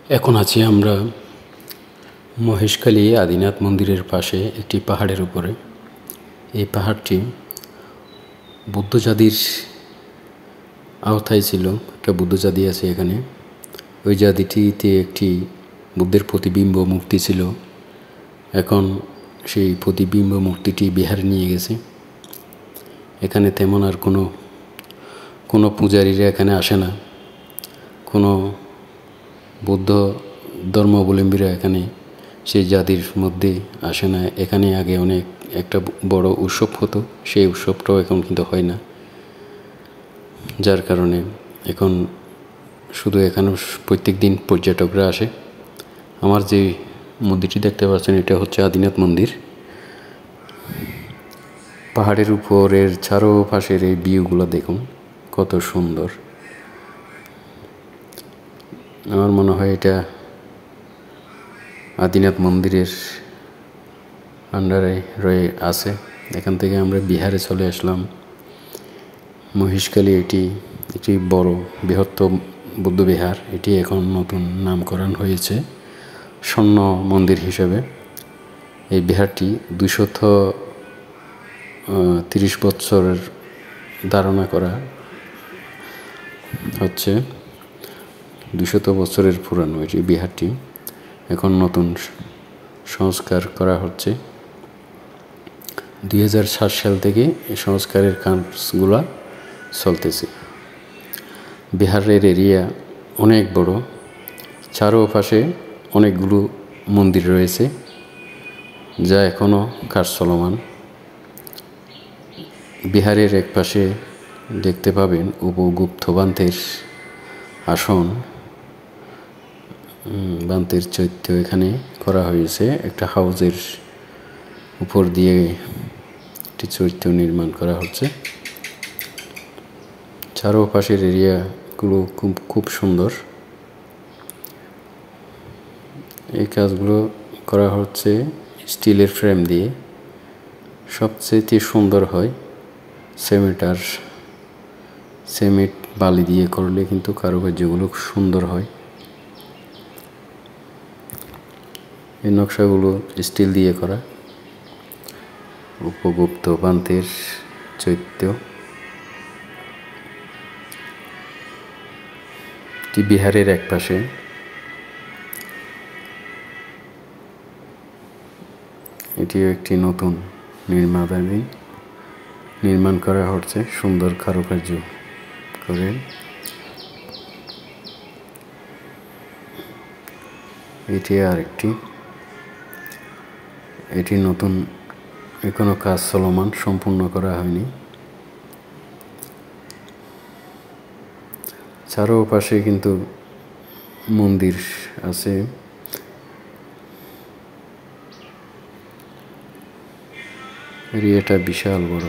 এখন আছি আমরা মহেশখালী আদিনাথ মন্দিরের পাশে একটি পাহাড়ের উপরে। এই পাহাড়টি বুদ্ধ জাতির আওতায় ছিল। একটা বুদ্ধ জাতি আছে এখানে। ওই জাতিটিতে একটি বুদ্ধের প্রতিবিম্ব মূর্তি ছিল। এখন সেই প্রতিবিম্ব মূর্তিটি বিহারে নিয়ে গেছে। এখানে তেমন আর কোনো পূজারীরা এখানে আসে না। কোনো বৌদ্ধ ধর্মাবলম্বীরা এখানে সেই জাতির মধ্যে আসে না। এখানে আগে একটা বড় উৎসব হতো, সেই উৎসবটাও এখন কিন্তু হয় না। যার কারণে এখন শুধু এখানে প্রত্যেক দিন পর্যটকরা আসে। আমার যে মন্দিরটি দেখতে পাচ্ছেন, এটা হচ্ছে আদিনাথ মন্দির। পাহাড়ের উপরের চারপাশের এই ভিউগুলো দেখুন, কত সুন্দর। আমার মনে হয় এটা আদিনাথ মন্দিরের আন্ডারে রয়ে আছে। এখান থেকে আমরা বিহারে চলে আসলাম। মহেশখালী এটি বড় বৃহত্তম বৌদ্ধবিহার। এটি এখন নতুন নামকরণ হয়েছে স্বর্ণ মন্দির হিসেবে। এই বিহারটি 230 বছরের ধারণা করা হচ্ছে। 200 বছরের পুরানো এটি বিহারটি। এখন নতুন সংস্কার করা হচ্ছে। 2007 সাল থেকে এই সংস্কারের কাজগুলো চলতেছে। বিহারের এরিয়া অনেক বড়। চারপাশে অনেকগুলো মন্দির রয়েছে, যা এখনও কাজ চলমান। বিহারের এক পাশে দেখতে পাবেন উপগুপ্ত বান্তের আসন, বান্তের চৈত্য এখানে করা হয়েছে। একটা হাউজের উপর দিয়ে একটি চৈত্য নির্মাণ করা হচ্ছে। চারপাশের এরিয়াগুলো খুব সুন্দর। এই কাজগুলো করা হচ্ছে স্টিলের ফ্রেম দিয়ে। সবচেয়ে সুন্দর হয় সিমেন্ট বালি দিয়ে করলে কিন্তু কারুকার্যগুলো সুন্দর হয়। এই নকশাগুলো স্টিল দিয়ে করা। উপগুপ্ত বান্তের চৈত্য বিহারের এক পাশে। এটিও একটি নতুন নির্মাণ করা হচ্ছে সুন্দর কারুকার্য করে। এটি নতুন, এখনো কাজ চলমান, সম্পূর্ণ করা হয়নি। চারপাশে কিন্তু মন্দির আছে। এরিয়াটা বিশাল বড়।